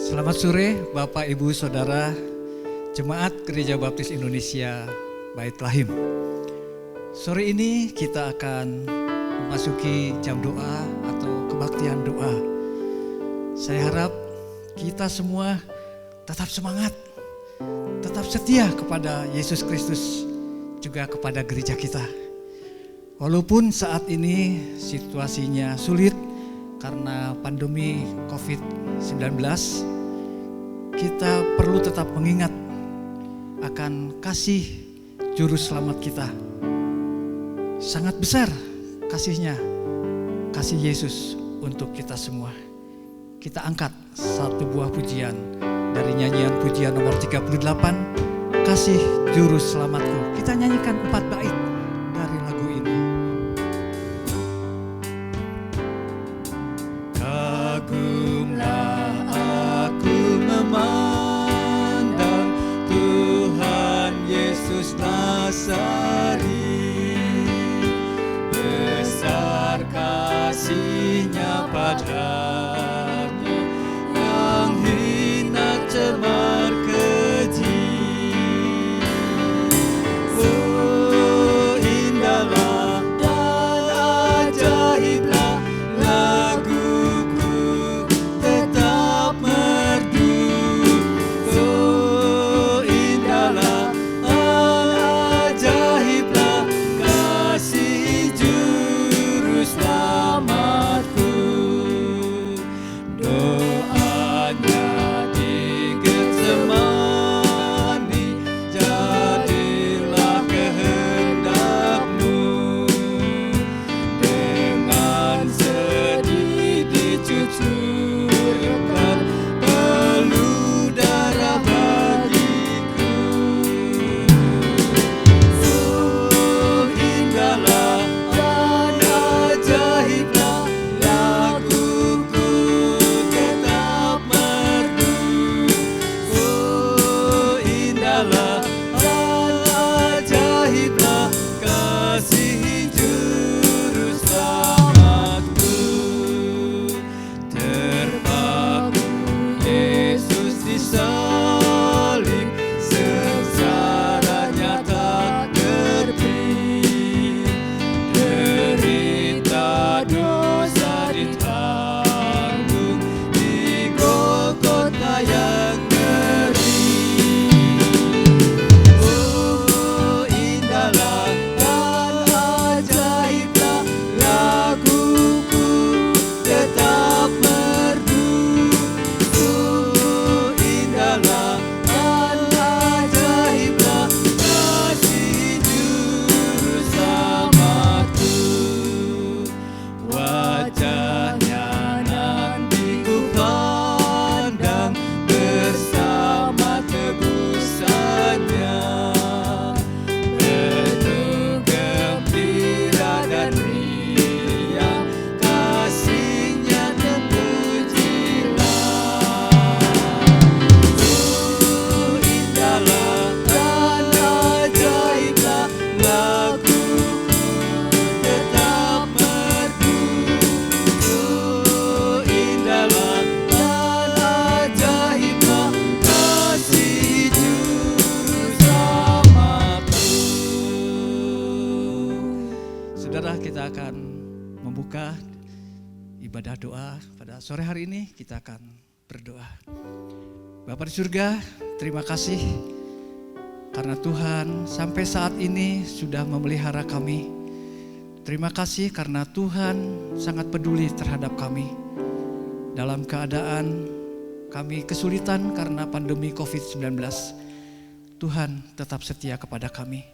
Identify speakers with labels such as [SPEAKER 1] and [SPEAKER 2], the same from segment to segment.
[SPEAKER 1] Selamat sore Bapak, Ibu, Saudara, Jemaat Gereja Baptis Indonesia Bait Lahim. Sore ini kita akan memasuki jam doa atau kebaktian doa. Saya harap kita semua tetap semangat, tetap setia kepada Yesus Kristus, juga kepada gereja kita. Walaupun saat ini situasinya sulit karena pandemi COVID-19, kita perlu tetap mengingat akan kasih Juru Selamat kita. Sangat besar kasihnya, kasih Yesus untuk kita semua. Kita angkat satu buah pujian dari nyanyian pujian nomor 38, Kasih Juru Selamatku. Kita nyanyikan 4 bait dari lagu ini. Kagumlah aku memandang Tuhan Yesus Nasari, besar kasih-Nya padanya yang hina cemar keji. Oh, indahlah dan ajaiblah laguku tetap merdu. Oh, indahlah dan ajaiblah kasih Juru Selamatku. Doanya di Getsemani, jadilah kehendak-Mu. Dengan sedih dicucurkan peluh darah bagiku. Oh, indahlah dan ajaiblah laguku tetap merdu. Oh, indahlah dan ajaiblah kasih Juru Selamatku. Terpaku Yesus disalib, sengsaranya tak terti. Derita dosa ditanggung di Golgota yang ngeri. Oh, indahlah dan ajaiblah laguku tetap merdu. Oh, indahlah dan ajaiblah kasih Juru Selamatku. Wajahnya nanti ku pandang bersama tebusannya, penuh gembira dan riang, kasih-Nya terpujilah. Oh, indahlah dan ajaiblah laguku tetap merdu. Oh, indahlah dan ajaiblah kasih Juru Selamatku. Saudara, kita akan membuka ibadah doa pada sore hari ini. Kita akan berdoa. Bapa di surga, terima kasih karena Tuhan sampai saat ini sudah memelihara kami. Terima kasih karena Tuhan sangat peduli terhadap kami. Dalam keadaan kami kesulitan karena pandemi COVID-19, Tuhan tetap setia kepada kami.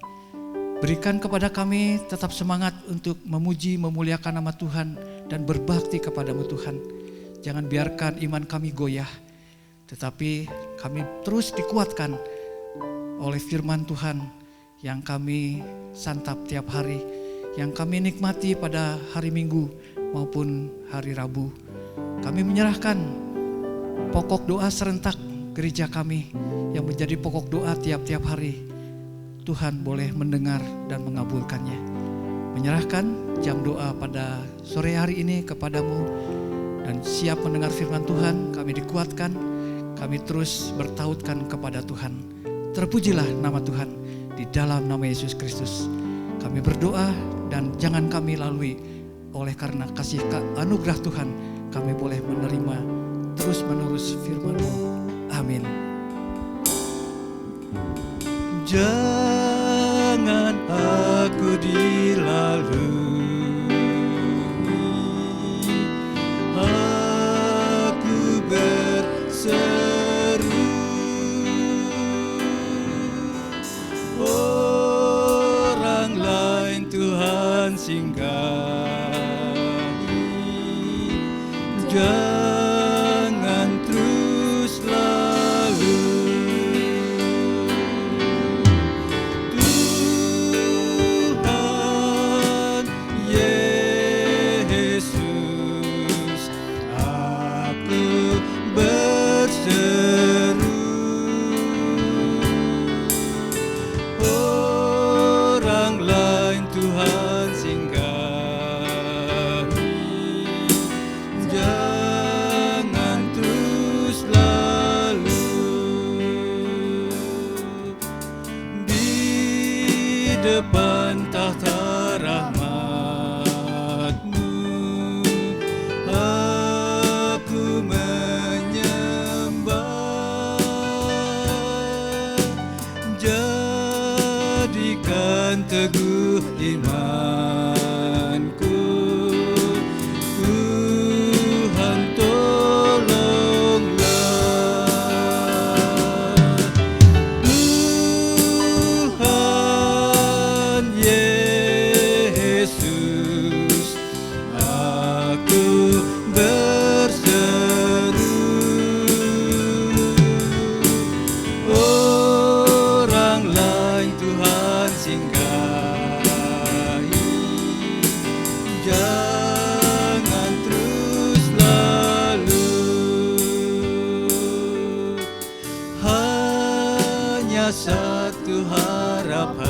[SPEAKER 1] Berikan kepada kami tetap semangat untuk memuji, memuliakan nama Tuhan dan berbakti kepadamu Tuhan. Jangan biarkan iman kami goyah, tetapi kami terus dikuatkan oleh firman Tuhan yang kami santap tiap hari, yang kami nikmati pada hari Minggu maupun hari Rabu. Kami menyerahkan pokok doa serentak gereja kami yang menjadi pokok doa tiap-tiap hari. Tuhan boleh mendengar dan mengabulkannya. Menyerahkan jam doa pada sore hari ini kepadamu dan siap mendengar firman Tuhan. Kami dikuatkan, kami terus bertautkan kepada Tuhan. Terpujilah nama Tuhan di dalam nama Yesus Kristus. Kami berdoa dan jangan kami lalui oleh karena kasih anugerah Tuhan, kami boleh menerima terus menerus firman-Mu. Amin. Jangan aku dilalui, aku berseru, orang lain Tuhan singgahi. Jangan terus lalu. Tuhan Yesus, aku berseru, orang lain Tuhan singgahi. Jangan terus lalu. Di depan tahta rahmat-Mu, aku menyembah. Jadikan teguh imanku, Tuhan tolonglah. Tuhan Yesus, aku berseru, orang lain Tuhan singgahi. Jangan terus lalu. Hanya satu harapanku,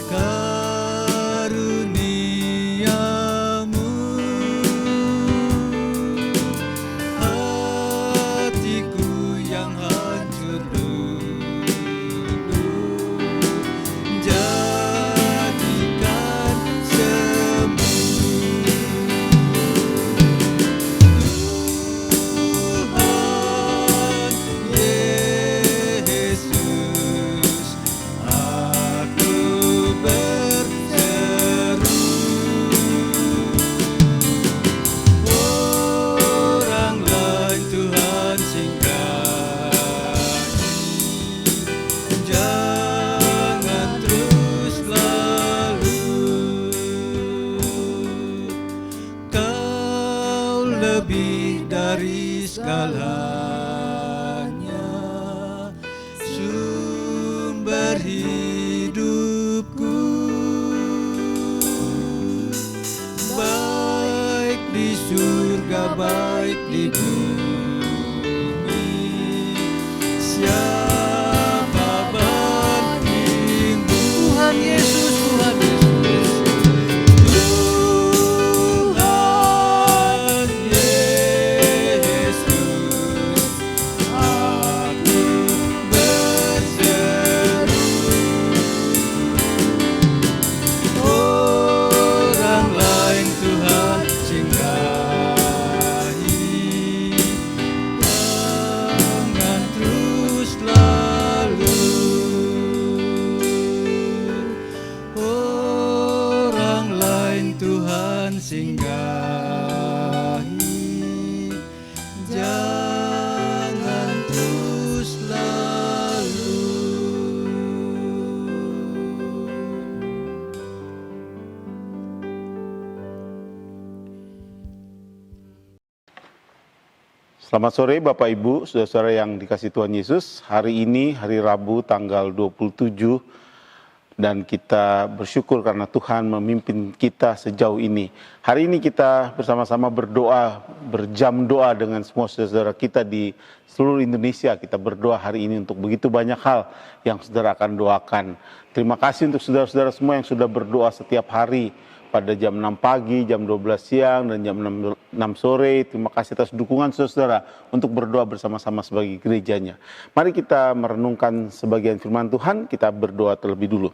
[SPEAKER 1] karunia-Mu. Hatiku yang hancur dulu, jadikan sembuh. Tuhan Yesus, aku berseru, orang lain Tuhan singgahi. Jangan terus lalu. Kau lebih dari segalanya, sumber hidupku, baik di surga baik di bumi. Siapa bandingmu? Tuhan Yesus, Tuhan Yesus. Tuhan Yesus, aku berseru, orang lain Tuhan singgahi. Jangan terus lalu. Orang lain Tuhan singgahi. Jangan terus lalu.
[SPEAKER 2] Selamat sore Bapak Ibu, saudara-saudara yang dikasihi Tuhan Yesus. Hari ini hari Rabu tanggal 27 dan kita bersyukur karena Tuhan memimpin kita sejauh ini. Hari ini kita bersama-sama berdoa, berjam doa dengan semua saudara-saudara kita di seluruh Indonesia. Kita berdoa hari ini untuk begitu banyak hal yang saudara akan doakan. Terima kasih untuk saudara-saudara semua yang sudah berdoa setiap hari pada jam 6 pagi, jam 12 siang, dan jam 6 sore. Terima kasih atas dukungan saudara untuk berdoa bersama-sama sebagai gerejanya. Mari kita merenungkan sebagian firman Tuhan, kita berdoa terlebih dulu.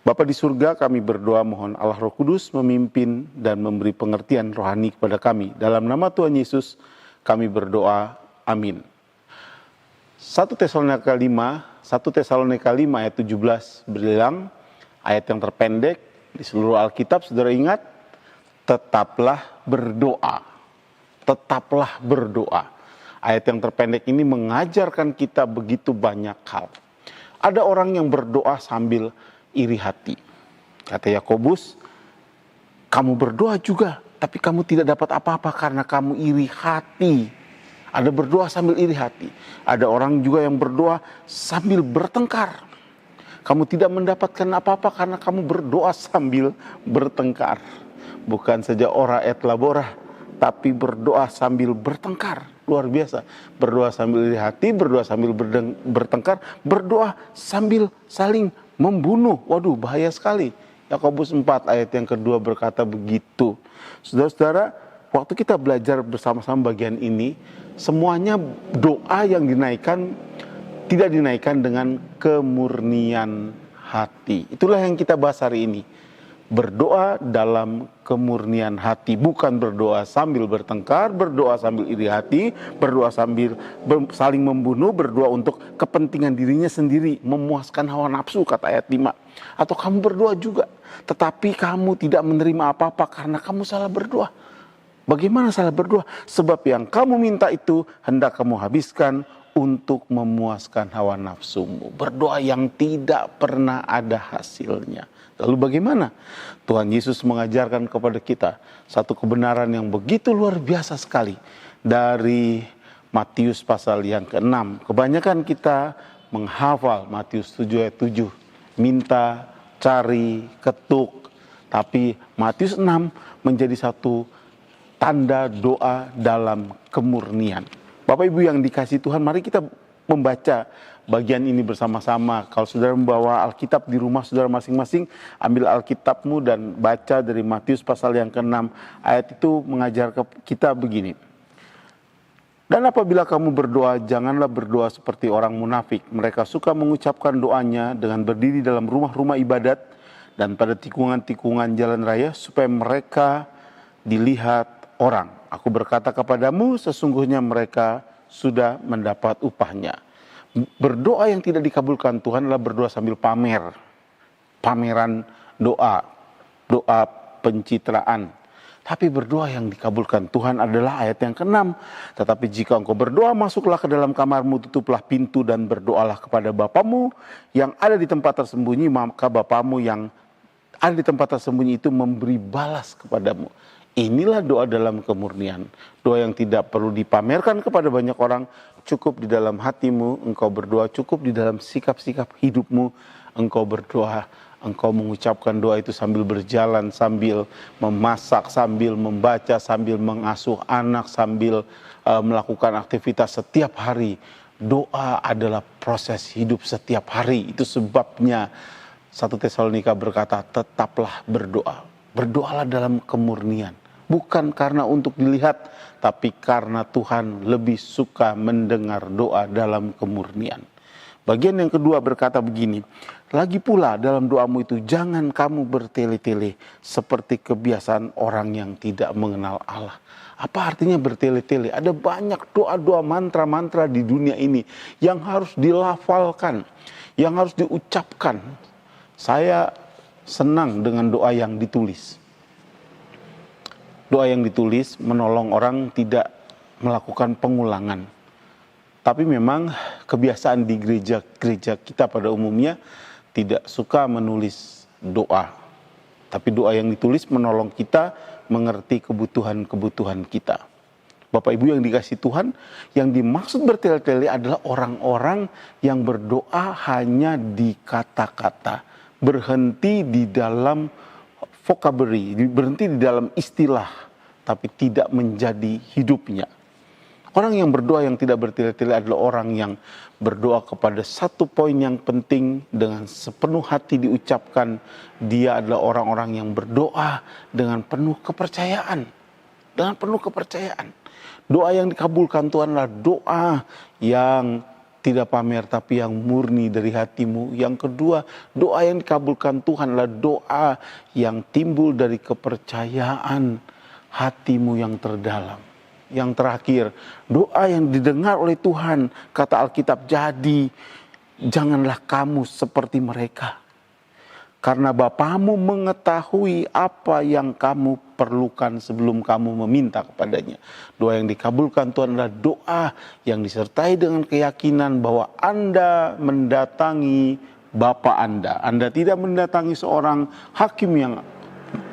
[SPEAKER 2] Bapa di surga, kami berdoa mohon Allah Roh Kudus memimpin dan memberi pengertian rohani kepada kami. Dalam nama Tuhan Yesus kami berdoa, amin. 1 Tesalonika 5 ayat 17 berbilang, ayat yang terpendek di seluruh Alkitab, saudara ingat, tetaplah berdoa. Tetaplah berdoa. Ayat yang terpendek ini mengajarkan kita begitu banyak hal. Ada orang yang berdoa sambil iri hati. Kata Yakobus, kamu berdoa juga, tapi kamu tidak dapat apa-apa karena kamu iri hati. Ada berdoa sambil iri hati. Ada orang juga yang berdoa sambil bertengkar. Kamu tidak mendapatkan apa-apa karena kamu berdoa sambil bertengkar. Bukan saja ora et labora, tapi berdoa sambil bertengkar. Luar biasa. Berdoa sambil iri hati, berdoa sambil bertengkar, berdoa sambil saling membunuh. Waduh, bahaya sekali. Yakobus 4 ayat yang kedua berkata begitu. Saudara-saudara, waktu kita belajar bersama-sama bagian ini, semuanya doa yang dinaikkan tidak dinaikkan dengan kemurnian hati. Itulah yang kita bahas hari ini. Berdoa dalam kemurnian hati. Bukan berdoa sambil bertengkar, berdoa sambil iri hati, berdoa sambil saling membunuh, berdoa untuk kepentingan dirinya sendiri, memuaskan hawa nafsu, kata ayat 5. Atau kamu berdoa juga, tetapi kamu tidak menerima apa-apa karena kamu salah berdoa. Bagaimana salah berdoa? Sebab yang kamu minta itu hendak kamu habiskan untuk memuaskan hawa nafsumu. Berdoa yang tidak pernah ada hasilnya. Lalu bagaimana? Tuhan Yesus mengajarkan kepada kita satu kebenaran yang begitu luar biasa sekali. Dari Matius pasal yang ke-6. Kebanyakan kita menghafal Matius 7 ayat 7. Minta, cari, ketuk. Tapi Matius 6 menjadi satu tanda doa dalam kemurnian. Bapak Ibu yang dikasihi Tuhan, mari kita membaca bagian ini bersama-sama. Kalau saudara membawa Alkitab di rumah saudara masing-masing, ambil Alkitabmu dan baca dari Matius pasal yang ke-6. Ayat itu mengajar kita begini. Dan apabila kamu berdoa, janganlah berdoa seperti orang munafik. Mereka suka mengucapkan doanya dengan berdiri dalam rumah-rumah ibadat dan pada tikungan-tikungan jalan raya supaya mereka dilihat orang. Aku berkata kepadamu, sesungguhnya mereka sudah mendapat upahnya. Berdoa yang tidak dikabulkan Tuhan adalah berdoa sambil pamer. Pameran doa. Doa pencitraan. Tapi berdoa yang dikabulkan Tuhan adalah ayat yang ke-6. Tetapi jika engkau berdoa, masuklah ke dalam kamarmu, tutuplah pintu dan berdoalah kepada Bapamu yang ada di tempat tersembunyi, maka Bapamu yang ada di tempat tersembunyi itu memberi balas kepadamu. Inilah doa dalam kemurnian. Doa yang tidak perlu dipamerkan kepada banyak orang. Cukup di dalam hatimu, engkau berdoa. Cukup di dalam sikap-sikap hidupmu, engkau berdoa. Engkau mengucapkan doa itu sambil berjalan, sambil memasak, sambil membaca, sambil mengasuh anak, sambil melakukan aktivitas setiap hari. Doa adalah proses hidup setiap hari. Itu sebabnya 1 Tesalonika berkata, tetaplah berdoa. Berdoalah dalam kemurnian. Bukan karena untuk dilihat, tapi karena Tuhan lebih suka mendengar doa dalam kemurnian. Bagian yang kedua berkata begini, lagi pula dalam doamu itu jangan kamu bertele-tele seperti kebiasaan orang yang tidak mengenal Allah. Apa artinya bertele-tele? Ada banyak doa-doa mantra-mantra di dunia ini yang harus dilafalkan, yang harus diucapkan. Saya senang dengan doa yang ditulis. Doa yang ditulis menolong orang tidak melakukan pengulangan. Tapi memang kebiasaan di gereja-gereja kita pada umumnya tidak suka menulis doa. Tapi doa yang ditulis menolong kita mengerti kebutuhan-kebutuhan kita. Bapak Ibu yang dikasihi Tuhan, yang dimaksud bertele-tele adalah orang-orang yang berdoa hanya di kata-kata. Berhenti di dalam vocabulary, berhenti di dalam istilah, tapi tidak menjadi hidupnya. Orang yang berdoa yang tidak bertele-tele adalah orang yang berdoa kepada satu poin yang penting dengan sepenuh hati diucapkan. Dia adalah orang-orang yang berdoa dengan penuh kepercayaan. Dengan penuh kepercayaan. Doa yang dikabulkan Tuhan adalah doa yang tidak pamer tapi yang murni dari hatimu. Yang kedua, doa yang dikabulkan Tuhan adalah doa yang timbul dari kepercayaan hatimu yang terdalam. Yang terakhir, doa yang didengar oleh Tuhan, kata Alkitab, jadi janganlah kamu seperti mereka. Karena Bapamu mengetahui apa yang kamu perlukan sebelum kamu meminta kepadanya. Doa yang dikabulkan Tuhan adalah doa yang disertai dengan keyakinan bahwa Anda mendatangi Bapa Anda. Anda tidak mendatangi seorang hakim yang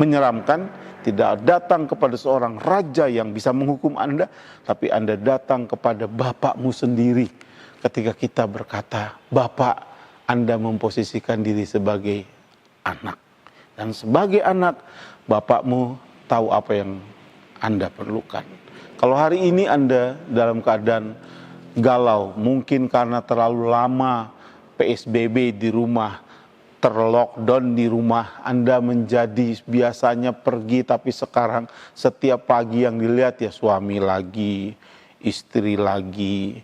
[SPEAKER 2] menyeramkan, tidak datang kepada seorang raja yang bisa menghukum Anda, tapi Anda datang kepada Bapakmu sendiri. Ketika kita berkata, Bapak, Anda memposisikan diri sebagai anak. Dan sebagai anak, Bapakmu tahu apa yang Anda perlukan. Kalau hari ini Anda dalam keadaan galau, mungkin karena terlalu lama PSBB di rumah, terlockdown di rumah, Anda menjadi biasanya pergi tapi sekarang setiap pagi yang dilihat ya suami lagi, istri lagi,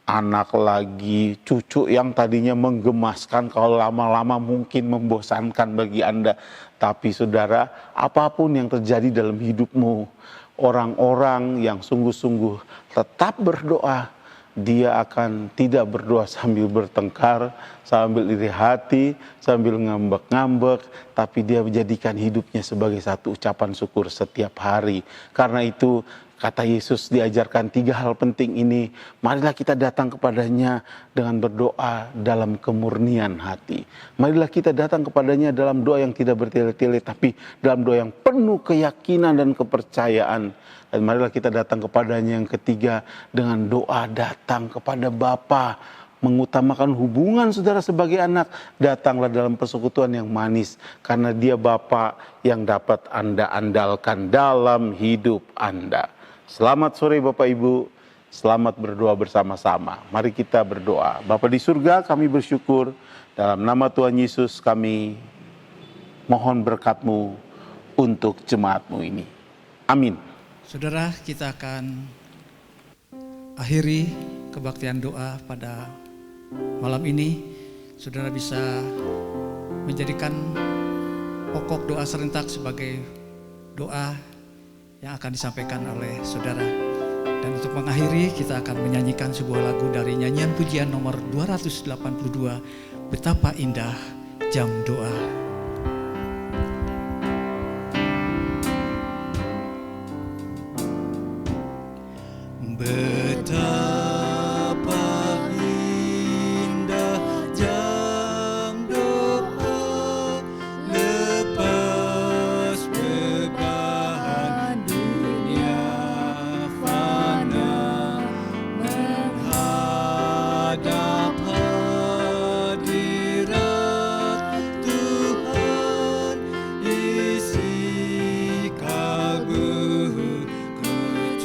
[SPEAKER 2] anak lagi, cucu yang tadinya menggemaskan kalau lama-lama mungkin membosankan bagi Anda. Tapi saudara, apapun yang terjadi dalam hidupmu, orang-orang yang sungguh-sungguh tetap berdoa, dia akan tidak berdoa sambil bertengkar, sambil iri hati, sambil ngambek-ngambek, tapi dia menjadikan hidupnya sebagai satu ucapan syukur setiap hari. Karena itu kata Yesus diajarkan 3 hal penting ini. Marilah kita datang kepadanya dengan berdoa dalam kemurnian hati. Marilah kita datang kepadanya dalam doa yang tidak bertele-tele, tapi dalam doa yang penuh keyakinan dan kepercayaan. Dan marilah kita datang kepadanya yang ketiga dengan doa datang kepada Bapa, mengutamakan hubungan saudara sebagai anak. Datanglah dalam persekutuan yang manis, karena dia Bapa yang dapat Anda andalkan dalam hidup Anda. Selamat sore Bapak Ibu, selamat berdoa bersama-sama. Mari kita berdoa. Bapa di surga, kami bersyukur dalam nama Tuhan Yesus kami mohon berkat-Mu untuk jemaat-Mu ini. Amin.
[SPEAKER 1] Saudara, kita akan akhiri kebaktian doa pada malam ini. Saudara bisa menjadikan pokok doa serentak sebagai doa yang akan disampaikan oleh saudara. Dan untuk mengakhiri, kita akan menyanyikan sebuah lagu dari nyanyian pujian nomor 282, Betapa Indah Jam Doa.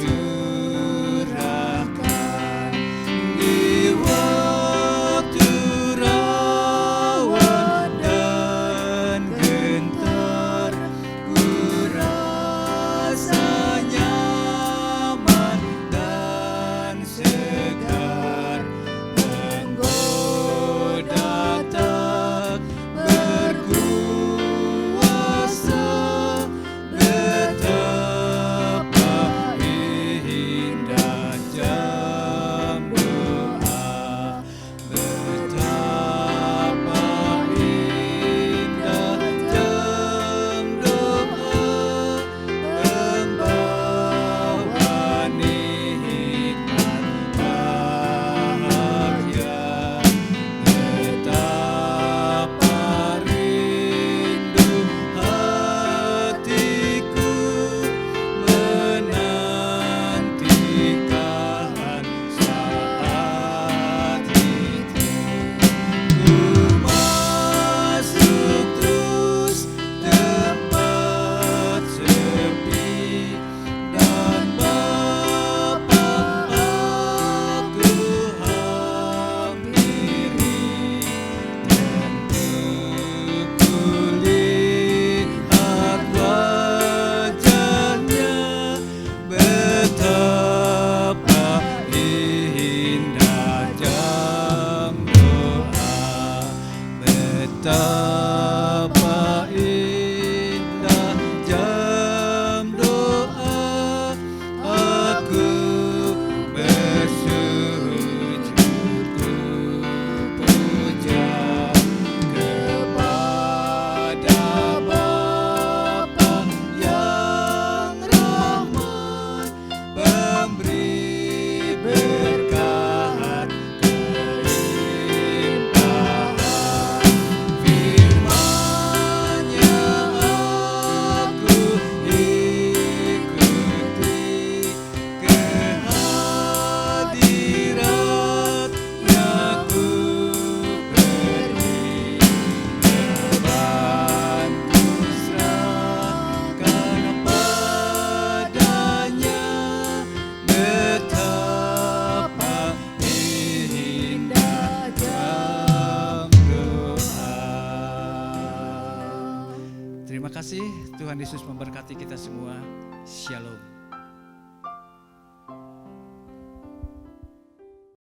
[SPEAKER 3] Curah
[SPEAKER 1] Terima kasih, Tuhan Yesus memberkati kita semua. Shalom.